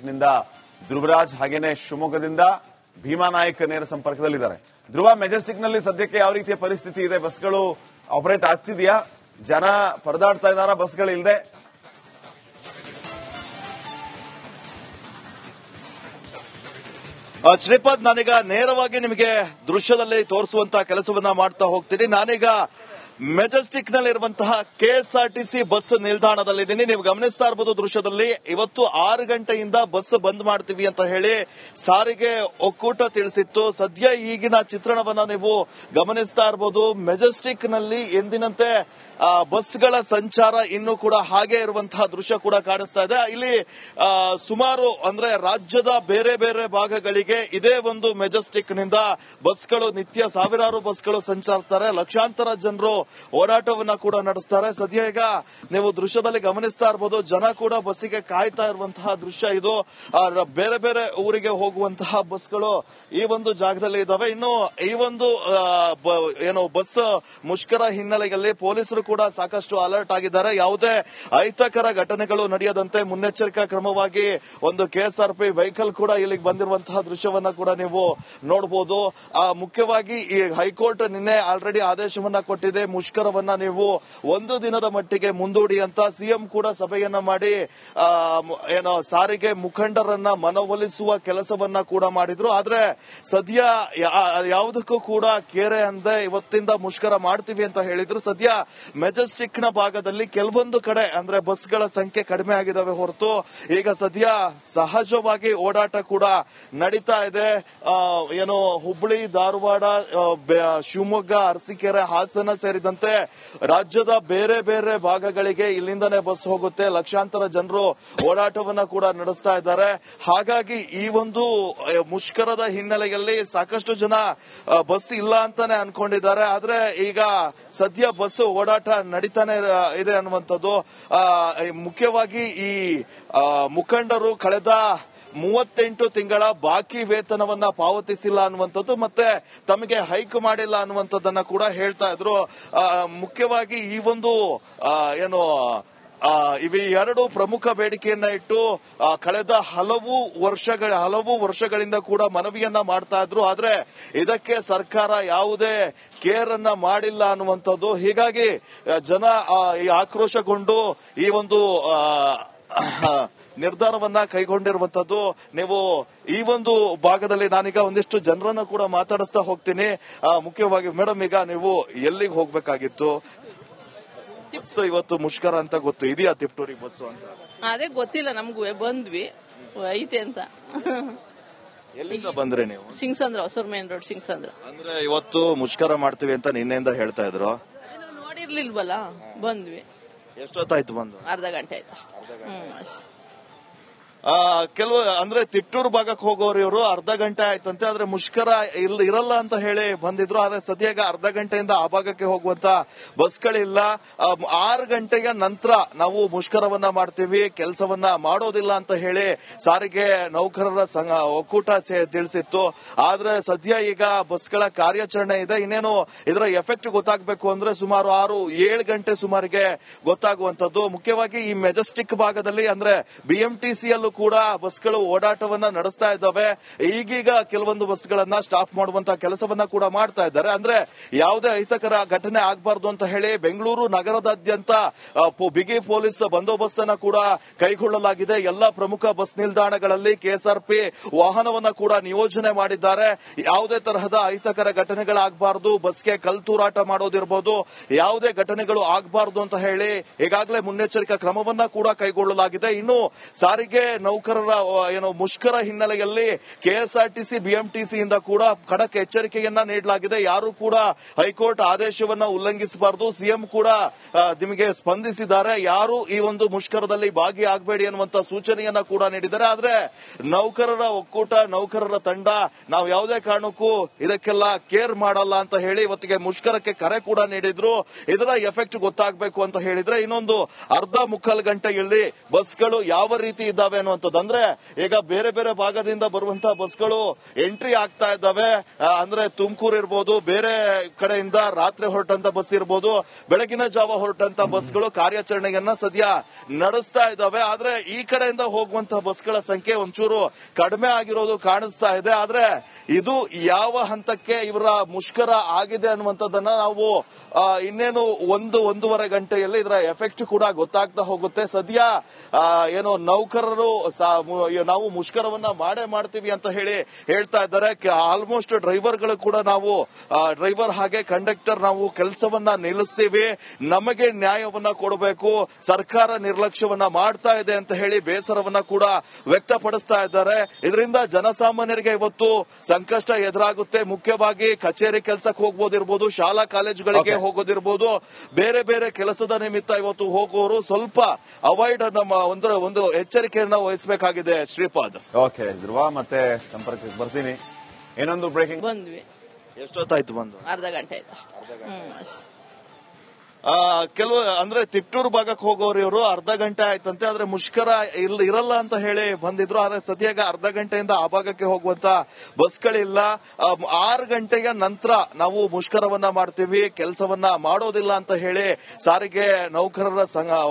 ನಿಂದ ಧ್ರುವರಾಜ್ ಹಾಗೇನೆ ಶಿವಮೊಗ್ಗದಿಂದ ಭೀಮಾನಾಯಕ್ ನೇರ ಸಂಪರ್ಕದಲ್ಲಿದ್ದಾರೆ. ಧ್ರುವ, ಮೆಜೆಸ್ಟಿಕ್ ನಲ್ಲಿ ಸದ್ಯಕ್ಕೆ ಯಾವ ರೀತಿಯ ಪರಿಸ್ಥಿತಿ ಇದೆ? ಬಸ್ಗಳು ಆಪರೇಟ್ ಆಗ್ತಿದೆಯಾ? ಜನ ಪರದಾಡ್ತಾ ಇದ್ದಾರಾ ಬಸ್ಗಳಿಲ್ಲದೆ? ಶ್ರೀಪಾದ್, ನಾನೀಗ ನೇರವಾಗಿ ನಿಮಗೆ ದೃಶ್ಯದಲ್ಲಿ ತೋರಿಸುವಂತಹ ಕೆಲಸವನ್ನ ಮಾಡ್ತಾ ಹೋಗ್ತೀನಿ. ನಾನೀಗ ಮೆಜೆಸ್ಟಿಕ್ ನಲ್ಲಿರುವಂತಹ ಕೆಎಸ್ಆರ್ಟಿಸಿ ಬಸ್ ನಿಲ್ದಾಣದಲ್ಲಿದ್ದೀನಿ. ನೀವು ಗಮನಿಸ್ತಾ ಇರಬಹುದು ದೃಶ್ಯದಲ್ಲಿ, ಇವತ್ತು 6 ಗಂಟೆಯಿಂದ ಬಸ್ ಬಂದ್ ಮಾಡ್ತೀವಿ ಅಂತ ಹೇಳಿ ಸಾರಿಗೆ ಒಕ್ಕೂಟ ತಿಳಿಸಿತ್ತು. ಸದ್ಯ ಈಗಿನ ಚಿತ್ರಣವನ್ನ ನೀವು ಗಮನಿಸ್ತಾ ಇರಬಹುದು. ಮೆಜೆಸ್ಟಿಕ್ ನಲ್ಲಿ ಎಂದಿನಂತೆ ಬಸ್ಗಳ ಸಂಚಾರ ಇನ್ನೂ ಕೂಡ ಹಾಗೆ ಇರುವಂತಹ ದೃಶ್ಯ ಕೂಡ ಕಾಣಿಸ್ತಾ ಇದೆ. ಇಲ್ಲಿ ಸುಮಾರು ಅಂದ್ರೆ ರಾಜ್ಯದ ಬೇರೆ ಬೇರೆ ಭಾಗಗಳಿಗೆ ಇದೇ ಒಂದು ಮೆಜೆಸ್ಟಿಕ್ ನಿಂದ ಬಸ್ಗಳು ನಿತ್ಯ ಸಾವಿರಾರು ಬಸ್ಗಳು ಸಂಚರಿಸ್ತಾರೆ. ಲಕ್ಷಾಂತರ ಜನರು ಓಡಾಟವನ್ನ ಕೂಡ ನಡೆಸ್ತಾರೆ. ಸದ್ಯ ಈಗ ನೀವು ದೃಶ್ಯದಲ್ಲಿ ಗಮನಿಸ್ತಾ ಇರಬಹುದು, ಜನ ಕೂಡ ಬಸ್ಸಿಗೆ ಕಾಯ್ತಾ ಇರುವಂತಹ ದೃಶ್ಯ ಇದು. ಬೇರೆ ಬೇರೆ ಊರಿಗೆ ಹೋಗುವಂತಹ ಬಸ್ಗಳು ಈ ಒಂದು ಜಾಗದಲ್ಲಿ ಇದಾವೆ. ಇನ್ನು ಈ ಒಂದು ಏನು ಬಸ್ ಮುಷ್ಕರ ಹಿನ್ನೆಲೆಯಲ್ಲಿ ಪೊಲೀಸರು ಕೂಡ ಸಾಕಷ್ಟು ಅಲರ್ಟ್ ಆಗಿದ್ದಾರೆ. ಯಾವುದೇ ಅಹಿತಕರ ಘಟನೆಗಳು ನಡೆಯದಂತೆ ಮುನ್ನೆಚ್ಚರಿಕಾ ಕ್ರಮವಾಗಿ ಒಂದು ಕೆಎಸ್ಆರ್ಪಿ ವೆಹಿಕಲ್ ಕೂಡ ಇಲ್ಲಿಗೆ ಬಂದಿರುವಂತಹ ದೃಶ್ಯವನ್ನ ಕೂಡ ನೀವು ನೋಡಬಹುದು. ಮುಖ್ಯವಾಗಿ ಈ ಹೈಕೋರ್ಟ್ ನಿನ್ನೆ ಆಲ್ರೆಡಿ ಆದೇಶವನ್ನ ಕೊಟ್ಟಿದೆ. ಮುಷ್ಕರವನ್ನ ನೀವು 1 ದಿನದ ಮಟ್ಟಿಗೆ ಮುಂದೂಡಿ ಅಂತ ಸಿಎಂ ಕೂಡ ಸಭೆಯನ್ನ ಮಾಡಿ ಏನೋ ಸಾರಿಗೆ ಮುಖಂಡರನ್ನ ಮನವೊಲಿಸುವ ಕೆಲಸವನ್ನ ಕೂಡ ಮಾಡಿದ್ರು. ಆದ್ರೆ ಸದ್ಯ ಯಾವುದಕ್ಕೂ ಕೂಡ ಕೇರೆ ಅಂದೆ ಇವತ್ತಿಂದ ಮುಷ್ಕರ ಮಾಡ್ತೀವಿ ಅಂತ ಹೇಳಿದ್ರು. ಸದ್ಯ ಮೆಜೆಸ್ಟಿಕ್ ನ ಭಾಗದಲ್ಲಿ ಕೆಲವೊಂದು ಕಡೆ ಅಂದ್ರೆ ಬಸ್ಗಳ ಸಂಖ್ಯೆ ಕಡಿಮೆ ಆಗಿದಾವೆ ಹೊರತು ಈಗ ಸದ್ಯ ಸಹಜವಾಗಿ ಓಡಾಟ ಕೂಡ ನಡೀತಾ ಇದೆ. ಏನು ಹುಬ್ಬಳ್ಳಿ, ಧಾರವಾಡ, ಶಿವಮೊಗ್ಗ, ಅರಸೀಕೆರೆ, ಹಾಸನ ಸೇರಿದಂತೆ ರಾಜ್ಯದ ಬೇರೆ ಬೇರೆ ಭಾಗಗಳಿಗೆ ಇಲ್ಲಿಂದನೇ ಬಸ್ ಹೋಗುತ್ತೆ. ಲಕ್ಷಾಂತರ ಜನರು ಓಡಾಟವನ್ನ ಕೂಡ ನಡೆಸ್ತಾ ಇದ್ದಾರೆ. ಹಾಗಾಗಿ ಈ ಒಂದು ಮುಷ್ಕರದ ಹಿನ್ನೆಲೆಯಲ್ಲಿ ಸಾಕಷ್ಟು ಜನ ಬಸ್ ಇಲ್ಲ ಅಂತಾನೆ ಅನ್ಕೊಂಡಿದ್ದಾರೆ. ಆದ್ರೆ ಈಗ ಸದ್ಯ ಬಸ್ ಓಡಾಟ ನಡೀತಾನೆ ಇದೆ ಅನ್ನುವಂಥದ್ದು. ಮುಖ್ಯವಾಗಿ ಈ ಮುಖಂಡರು ಕಳೆದ 38 ತಿಂಗಳ ಬಾಕಿ ವೇತನವನ್ನ ಪಾವತಿಸಿಲ್ಲ ಅನ್ನುವಂಥದ್ದು ಮತ್ತೆ ತಮಗೆ ಹೈಕ್ ಮಾಡಿಲ್ಲ ಅನ್ನುವಂಥದ್ದನ್ನ ಕೂಡ ಹೇಳ್ತಾ ಇದ್ರು. ಮುಖ್ಯವಾಗಿ ಈ ಒಂದು ಏನು ಇವು 2 ಪ್ರಮುಖ ಬೇಡಿಕೆಯನ್ನ ಇಟ್ಟು ಕಳೆದ ಹಲವು ವರ್ಷಗಳಿಂದ ಕೂಡ ಮನವಿಯನ್ನ ಮಾಡ್ತಾ ಇದ್ರು. ಆದ್ರೆ ಇದಕ್ಕೆ ಸರ್ಕಾರ ಯಾವುದೇ ಕೇರ್ ಅನ್ನ ಮಾಡಿಲ್ಲ ಅನ್ನುವಂಥದ್ದು. ಹೀಗಾಗಿ ಜನ ಆಕ್ರೋಶಗೊಂಡು ಈ ಒಂದು ನಿರ್ಧಾರವನ್ನ ಕೈಗೊಂಡಿರುವಂತದ್ದು. ನೀವು ಈ ಒಂದು ಭಾಗದಲ್ಲಿ ನಾನೀಗ ಒಂದಿಷ್ಟು ಜನರನ್ನ ಕೂಡ ಮಾತಾಡಿಸ್ತಾ ಹೋಗ್ತೀನಿ. ಮುಖ್ಯವಾಗಿ ಮೇಡಮ್, ಈಗ ನೀವು ಎಲ್ಲಿಗೆ ಹೋಗ್ಬೇಕಾಗಿತ್ತು? ಬಸ್ ಇವತ್ತು ಮುಷ್ಕರ ಅಂತ ಗೊತ್ತು, ಇದೆಯಾ ತಿಪ್ಟೂರಿಗೆ ಬಸ್ ಅಂತ? ಅದೇ ಗೊತ್ತಿಲ್ಲ ನಮಗೂ, ಬಂದ್ವಿ ಐತೆ ಅಂತ. ಎಲ್ಲಿಂದ ಬಂದ್ರಿ ನೀವು? ಸಿಂಗ್ಸಂದ್ರ, ಹೊಸೂರು ಮೇನ್ ರೋಡ್ ಸಿಂಗ್ಸಂದ್ರ. ಅಂದ್ರೆ ಇವತ್ತು ಮುಷ್ಕರ ಮಾಡ್ತೀವಿ ಅಂತ ನಿನ್ನೆಯಿಂದ ಹೇಳ್ತಾ ಇದ್ರು. ನೋಡಿರ್ಲಿಲ್ವಲ್ಲ, ಬಂದ್ವಿ. ಎಷ್ಟೊತ್ತಾಯ್ತು ಬಂದು? ಅರ್ಧ ಗಂಟೆ ಆಯ್ತು ಅಷ್ಟೇ. ಕೆಲವು ಅಂದ್ರೆ ತಿಪ್ಟೂರು ಭಾಗಕ್ಕೆ ಹೋಗೋರು ಇವರು ಅರ್ಧ ಗಂಟೆ ಆಯ್ತಂತೆ. ಆದ್ರೆ ಮುಷ್ಕರ ಇರಲ್ಲ ಅಂತ ಹೇಳಿ ಬಂದಿದ್ರು. ಆದ್ರೆ ಸದ್ಯ ಈಗ ಅರ್ಧ ಗಂಟೆಯಿಂದ ಆ ಭಾಗಕ್ಕೆ ಹೋಗುವಂತ ಬಸ್ಗಳಿಲ್ಲ. 6 ಗಂಟೆಯ ನಂತರ ನಾವು ಮುಷ್ಕರವನ್ನ ಮಾಡ್ತೀವಿ, ಕೆಲಸವನ್ನ ಮಾಡೋದಿಲ್ಲ ಅಂತ ಹೇಳಿ ಸಾರಿಗೆ ನೌಕರರ ಸಂಘ ಒಕ್ಕೂಟ ತಿಳಿಸಿತ್ತು. ಆದ್ರೆ ಸದ್ಯ ಈಗ ಬಸ್ಗಳ ಕಾರ್ಯಾಚರಣೆ ಇದೆ. ಇನ್ನೇನು ಇದರ ಎಫೆಕ್ಟ್ ಗೊತ್ತಾಗಬೇಕು ಅಂದ್ರೆ ಸುಮಾರು 6-7 ಗಂಟೆ ಸುಮಾರಿಗೆ ಗೊತ್ತಾಗುವಂತದ್ದು. ಮುಖ್ಯವಾಗಿ ಈ ಮೆಜೆಸ್ಟಿಕ್ ಭಾಗದಲ್ಲಿ ಅಂದ್ರೆ ಬಿಎಂಟಿಸಿಯಲ್ಲೂ ಕೂಡ ಬಸ್ಗಳು ಓಡಾಟವನ್ನ ನಡೆಸ್ತಾ ಇದ್ದಾವೆ. ಈಗೀಗ ಕೆಲವೊಂದು ಬಸ್ಗಳನ್ನ ಸ್ಟಾಪ್ ಮಾಡುವಂತಹ ಕೆಲಸವನ್ನ ಕೂಡ ಮಾಡ್ತಾ ಇದ್ದಾರೆ. ಅಂದ್ರೆ ಯಾವುದೇ ಅಹಿತಕರ ಘಟನೆ ಆಗಬಾರದು ಅಂತ ಹೇಳಿ ಬೆಂಗಳೂರು ನಗರದಾದ್ಯಂತ ಬಿಗಿ ಪೊಲೀಸ್ ಬಂದೋಬಸ್ತ್ ಅನ್ನ ಕೂಡ ಕೈಗೊಳ್ಳಲಾಗಿದೆ. ಎಲ್ಲಾ ಪ್ರಮುಖ ಬಸ್ ನಿಲ್ದಾಣಗಳಲ್ಲಿ ಕೆಎಸ್ಆರ್ಪಿ ವಾಹನವನ್ನ ಕೂಡ ನಿಯೋಜನೆ ಮಾಡಿದ್ದಾರೆ. ಯಾವುದೇ ತರಹದ ಅಹಿತಕರ ಘಟನೆಗಳಾಗಬಾರದು, ಬಸ್ಗೆ ಕಲ್ತೂರಾಟ ಮಾಡೋದಿರಬಹುದು, ಯಾವುದೇ ಘಟನೆಗಳು ಆಗಬಾರದು ಅಂತ ಹೇಳಿ ಈಗಾಗಲೇ ಮುನ್ನೆಚ್ಚರಿಕಾ ಕ್ರಮವನ್ನ ಕೂಡ ಕೈಗೊಳ್ಳಲಾಗಿದೆ. ಇನ್ನು ಸಾರಿಗೆ ನೌಕರರ ಮುಷ್ಕರ ಹಿನ್ನೆಲೆಯಲ್ಲಿ ಕೆಎಸ್ಆರ್ಟಿಸಿ ಬಿಎಂಟಿಸಿಯಿಂದ ಕೂಡ ಖಡಕ್ ಎಚ್ಚರಿಕೆಯನ್ನ ನೀಡಲಾಗಿದೆ. ಯಾರು ಕೂಡ ಹೈಕೋರ್ಟ್ ಆದೇಶವನ್ನ ಉಲ್ಲಂಘಿಸಬಾರದು. ಸಿಎಂ ಕೂಡ ನಿಮಗೆ ಸ್ಪಂದಿಸಿದ್ದಾರೆ. ಯಾರು ಈ ಒಂದು ಮುಷ್ಕರದಲ್ಲಿ ಭಾಗಿಯಾಗಬೇಡಿ ಅನ್ನುವಂತ ಸೂಚನೆಯನ್ನ ಕೂಡ ನೀಡಿದ್ದಾರೆ. ಆದ್ರೆ ನೌಕರರ ಒಕ್ಕೂಟ, ನೌಕರರ ತಂಡ ನಾವು ಯಾವುದೇ ಕಾರಣಕ್ಕೂ ಇದಕ್ಕೆಲ್ಲ ಕೇರ್ ಮಾಡಲ್ಲ ಅಂತ ಹೇಳಿ ಇವತ್ತಿಗೆ ಮುಷ್ಕರಕ್ಕೆ ಕರೆ ಕೂಡ ನೀಡಿದ್ರು. ಇದರ ಎಫೆಕ್ಟ್ ಗೊತ್ತಾಗಬೇಕು ಅಂತ ಹೇಳಿದ್ರೆ ಇನ್ನೊಂದು ಅರ್ಧ ಮುಕ್ಕಾಲು ಗಂಟೆಯಲ್ಲಿ ಬಸ್ಗಳು ಯಾವ ರೀತಿ ಇದ್ದಾವೆ ಅನ್ನುವಂಥದ್ದು. ಅಂದ್ರೆ ಈಗ ಬೇರೆ ಬೇರೆ ಭಾಗದಿಂದ ಬರುವಂತಹ ಬಸ್ಗಳು ಎಂಟ್ರಿ ಆಗ್ತಾ ಇದ್ದಾವೆ. ಅಂದ್ರೆ ತುಮಕೂರು ಇರ್ಬೋದು, ಬೇರೆ ಕಡೆಯಿಂದ ರಾತ್ರಿ ಹೊರಟಂತ ಬಸ್ ಇರ್ಬೋದು, ಬೆಳಗಿನ ಜಾವ ಹೊರಟಂತ ಬಸ್ಗಳು ಕಾರ್ಯಾಚರಣೆಯನ್ನ ಸದ್ಯ ನಡೆಸ್ತಾ ಇದ್ದಾವೆ. ಆದ್ರೆ ಈ ಕಡೆಯಿಂದ ಹೋಗುವಂತಹ ಬಸ್ಗಳ ಸಂಖ್ಯೆ ಒಂಚೂರು ಕಡಿಮೆ ಆಗಿರೋದು ಕಾಣಿಸ್ತಾ ಇದೆ. ಆದ್ರೆ ಇದು ಯಾವ ಹಂತಕ್ಕೆ ಇವರ ಮುಷ್ಕರ ಆಗಿದೆ ಅನ್ನುವಂಥದ್ದನ್ನ ನಾವು ಇನ್ನೇನು ಒಂದೂವರೆ ಗಂಟೆಯಲ್ಲಿ ಇದರ ಎಫೆಕ್ಟ್ ಕೂಡ ಗೊತ್ತಾಗ್ತಾ ಹೋಗುತ್ತೆ. ಸದ್ಯ ಏನೋ ನೌಕರರು ನಾವು ಮುಷ್ಕರವನ್ನ ಮಾಡ್ತೀವಿ ಅಂತ ಹೇಳ್ತಾ ಇದ್ದಾರೆ. ಆಲ್ಮೋಸ್ಟ್ ಡ್ರೈವರ್ಗಳು ಕೂಡ ನಾವು ಡ್ರೈವರ್ ಹಾಗೆ ಕಂಡಕ್ಟರ್ ನಾವು ಕೆಲಸವನ್ನ ನಿಲ್ಲಿಸ್ತೀವಿ, ನಮಗೆ ನ್ಯಾಯವನ್ನ ಕೊಡಬೇಕು, ಸರ್ಕಾರ ನಿರ್ಲಕ್ಷ್ಯವನ್ನ ಮಾಡ್ತಾ ಇದೆ ಅಂತ ಹೇಳಿ ಬೇಸರವನ್ನ ಕೂಡ ವ್ಯಕ್ತಪಡಿಸ್ತಾ ಇದ್ದಾರೆ. ಇದರಿಂದ ಜನಸಾಮಾನ್ಯರಿಗೆ ಇವತ್ತು ಸಂಕಷ್ಟ ಎದುರಾಗುತ್ತೆ. ಮುಖ್ಯವಾಗಿ ಕಚೇರಿ ಕೆಲಸಕ್ಕೆ ಹೋಗ್ಬೋದಿರ್ಬೋದು, ಶಾಲಾ ಕಾಲೇಜುಗಳಿಗೆ ಹೋಗೋದಿರ್ಬೋದು, ಬೇರೆ ಬೇರೆ ಕೆಲಸದ ನಿಮಿತ್ತ ಇವತ್ತು ಹೋಗುವವರು ಸ್ವಲ್ಪ ಅವಾಯ್ಡ್ ಒಂದು ಎಚ್ಚರಿಕೆಯನ್ನು ವಹಿಸಬೇಕಾಗಿದೆ. ಶ್ರೀಪಾದ್, ಓಕೆ ಧ್ರುವ, ಮತ್ತೆ ಸಂಪರ್ಕಕ್ಕೆ ಬರ್ತೀನಿ. ಏನೊಂದು ಬ್ರೇಕಿಂಗ್ ಬಂದ್ವಿ. ಎಷ್ಟೊತ್ತಾಯ್ತು ಬಂದು? ಅರ್ಧ ಗಂಟೆ ಆಯ್ತು ಅಷ್ಟೇ. ಕೆಲವು ಅಂದ್ರೆ ತಿಪ್ಟೂರು ಭಾಗಕ್ಕೆ ಹೋಗೋರು ಇವರು ಅರ್ಧ ಗಂಟೆ ಆಯ್ತಂತೆ. ಆದ್ರೆ ಮುಷ್ಕರ ಇರಲ್ಲ ಅಂತ ಹೇಳಿ ಬಂದಿದ್ರು. ಆದ್ರೆ ಸದ್ಯಾಗ ಅರ್ಧ ಗಂಟೆಯಿಂದ ಆ ಭಾಗಕ್ಕೆ ಹೋಗುವಂತ ಬಸ್ಗಳಿಲ್ಲ. 6 ಗಂಟೆಯ ನಂತರ ನಾವು ಮುಷ್ಕರವನ್ನ ಮಾಡ್ತೀವಿ, ಕೆಲಸವನ್ನ ಮಾಡೋದಿಲ್ಲ ಅಂತ ಹೇಳಿ ಸಾರಿಗೆ ನೌಕರರ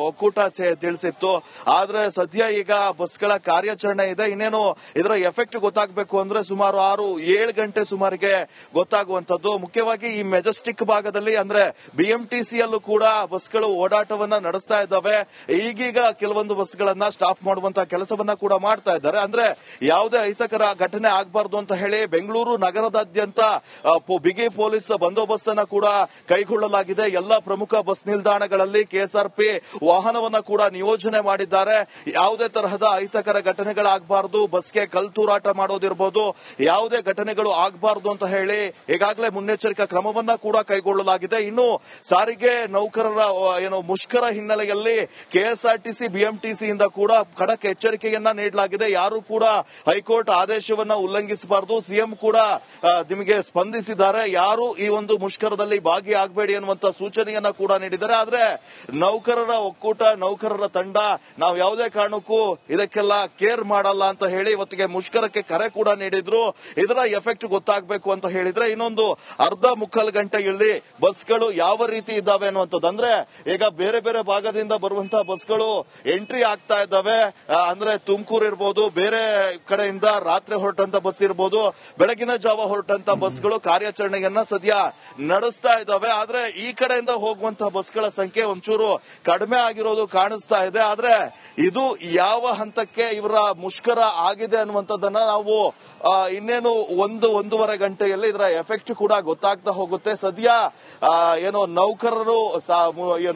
ಒಕ್ಕೂಟ ತಿಳಿಸಿತ್ತು. ಆದ್ರೆ ಸದ್ಯ ಈಗ ಬಸ್ಗಳ ಕಾರ್ಯಾಚರಣೆ ಇದೆ. ಇನ್ನೇನು ಇದರ ಎಫೆಕ್ಟ್ ಗೊತ್ತಾಗಬೇಕು ಅಂದ್ರೆ ಸುಮಾರು 6-7 ಗಂಟೆ ಸುಮಾರಿಗೆ ಗೊತ್ತಾಗುವಂತದ್ದು. ಮುಖ್ಯವಾಗಿ ಈ ಮೆಜೆಸ್ಟಿಕ್ ಭಾಗದಲ್ಲಿ ಅಂದ್ರೆ ಬಿಎಂಟಿಸಿಯಲ್ಲೂ ಕೂಡ ಬಸ್ಗಳು ಓಡಾಟವನ್ನ ನಡೆಸ್ತಾ ಇದ್ದಾವೆ. ಈಗೀಗ ಕೆಲವೊಂದು ಬಸ್ಗಳನ್ನ ಸ್ಟಾಪ್ ಮಾಡುವಂತಹ ಕೆಲಸವನ್ನ ಕೂಡ ಮಾಡ್ತಾ ಇದ್ದಾರೆ. ಅಂದ್ರೆ ಯಾವುದೇ ಅಹಿತಕರ ಘಟನೆ ಆಗಬಾರದು ಅಂತ ಹೇಳಿ ಬೆಂಗಳೂರು ನಗರದಾದ್ಯಂತ ಬಿಗಿ ಪೊಲೀಸ್ ಬಂದೋಬಸ್ತ್ ಅನ್ನ ಕೂಡ ಕೈಗೊಳ್ಳಲಾಗಿದೆ. ಎಲ್ಲ ಪ್ರಮುಖ ಬಸ್ ನಿಲ್ದಾಣಗಳಲ್ಲಿ ಕೆಎಸ್ಆರ್ಪಿ ವಾಹನವನ್ನ ಕೂಡ ನಿಯೋಜನೆ ಮಾಡಿದ್ದಾರೆ. ಯಾವುದೇ ತರಹದ ಅಹಿತಕರ ಘಟನೆಗಳಾಗಬಾರದು, ಬಸ್ಗೆ ಕಲ್ತೂರಾಟ ಮಾಡೋದಿರ್ಬೋದು, ಯಾವುದೇ ಘಟನೆಗಳು ಆಗಬಾರದು ಅಂತ ಹೇಳಿ ಈಗಾಗಲೇ ಮುನ್ನೆಚ್ಚರಿಕಾ ಕ್ರಮವನ್ನ ಕೂಡ ಕೈಗೊಳ್ಳಲಾಗಿದೆ. ಇನ್ನು ಸಾರಿಗೆ ನೌಕರರ ಮುಷ್ಕರ ಹಿನ್ನೆಲೆಯಲ್ಲಿ ಕೆಎಸ್ಆರ್ಟಿಸಿ ಬಿಎಂಟಿಸಿಯಿಂದ ಕೂಡ ಖಡಕ್ ಎಚ್ಚರಿಕೆಯನ್ನ ನೀಡಲಾಗಿದೆ. ಯಾರು ಕೂಡ ಹೈಕೋರ್ಟ್ ಆದೇಶವನ್ನ ಉಲ್ಲಂಘಿಸಬಾರದು. ಸಿಎಂ ಕೂಡ ನಿಮಗೆ ಸ್ಪಂದಿಸಿದ್ದಾರೆ. ಯಾರು ಈ ಒಂದು ಮುಷ್ಕರದಲ್ಲಿ ಭಾಗಿಯಾಗಬೇಡಿ ಅನ್ನುವಂತ ಸೂಚನೆಯನ್ನ ಕೂಡ ನೀಡಿದ್ದಾರೆ. ಆದ್ರೆ ನೌಕರರ ಒಕ್ಕೂಟ, ನೌಕರರ ತಂಡ ನಾವು ಯಾವುದೇ ಕಾರಣಕ್ಕೂ ಇದಕ್ಕೆಲ್ಲ ಕೇರ್ ಮಾಡಲ್ಲ ಅಂತ ಹೇಳಿ ಇವತ್ತಿಗೆ ಮುಷ್ಕರಕ್ಕೆ ಕರೆ ಕೂಡ ನೀಡಿದ್ರು. ಇದರ ಎಫೆಕ್ಟ್ ಗೊತ್ತಾಗಬೇಕು ಅಂತ ಹೇಳಿದ್ರೆ ಇನ್ನೊಂದು ಅರ್ಧ ಮುಕ್ಕಾಲು ಗಂಟೆಯಲ್ಲಿ ಬಸ್ಗಳು ಯಾವ ರೀತಿ ಇದ್ದಾವೆ ಅನ್ನುವಂಥದ್ದು. ಅಂದ್ರೆ ಈಗ ಬೇರೆ ಬೇರೆ ಭಾಗದಿಂದ ಬರುವಂತಹ ಬಸ್ಗಳು ಎಂಟ್ರಿ ಆಗ್ತಾ ಇದ್ದಾವೆ. ಅಂದ್ರೆ ತುಮಕೂರು ಇರ್ಬೋದು, ಬೇರೆ ಕಡೆಯಿಂದ ರಾತ್ರಿ ಹೊರಟಂತ ಬಸ್ ಇರ್ಬೋದು, ಬೆಳಗಿನ ಜಾವ ಹೊರಟಂತ ಬಸ್ಗಳು ಕಾರ್ಯಾಚರಣೆಯನ್ನ ಸದ್ಯ ನಡೆಸ್ತಾ ಇದ್ದಾವೆ. ಆದ್ರೆ ಈ ಕಡೆಯಿಂದ ಹೋಗುವಂತಹ ಬಸ್ಗಳ ಸಂಖ್ಯೆ ಒಂಚೂರು ಕಡಿಮೆ ಆಗಿರೋದು ಕಾಣಿಸ್ತಾ ಇದೆ. ಆದ್ರೆ ಇದು ಯಾವ ಹಂತಕ್ಕೆ ಇವರ ಮುಷ್ಕರ ಆಗಿದೆ ಅನ್ನುವಂಥದ್ದನ್ನ ನಾವು ಇನ್ನೇನು ಒಂದೂವರೆ ಗಂಟೆಯಲ್ಲಿ ಇದರ ಎಫೆಕ್ಟ್ ಕೂಡ ಗೊತ್ತಾಗ್ತಾ ಹೋಗುತ್ತೆ. ಸದ್ಯ ಏನೋ ನೌಕರರು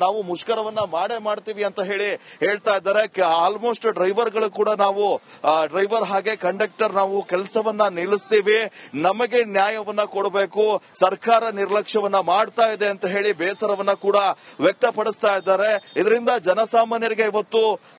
ನಾವು ಮುಷ್ಕರವನ್ನ ಮಾಡ್ತೀವಿ ಅಂತ ಹೇಳ್ತಾ ಇದ್ದಾರೆ. ಆಲ್ಮೋಸ್ಟ್ ಡ್ರೈವರ್ಗಳು ಕೂಡ ನಾವು ಡ್ರೈವರ್ ಹಾಗೆ ಕಂಡಕ್ಟರ್ ನಾವು ಕೆಲಸವನ್ನ ನಿಲ್ಲಿಸ್ತೀವಿ, ನಮಗೆ ನ್ಯಾಯವನ್ನ ಕೊಡಬೇಕು, ಸರ್ಕಾರ ನಿರ್ಲಕ್ಷ್ಯವನ್ನ ಮಾಡ್ತಾ ಇದೆ ಅಂತ ಹೇಳಿ ಬೇಸರವನ್ನ ಕೂಡ ವ್ಯಕ್ತಪಡಿಸ್ತಾ ಇದ್ದಾರೆ. ಇದರಿಂದ ಜನಸಾಮಾನ್ಯರಿಗೆ ಇವತ್ತು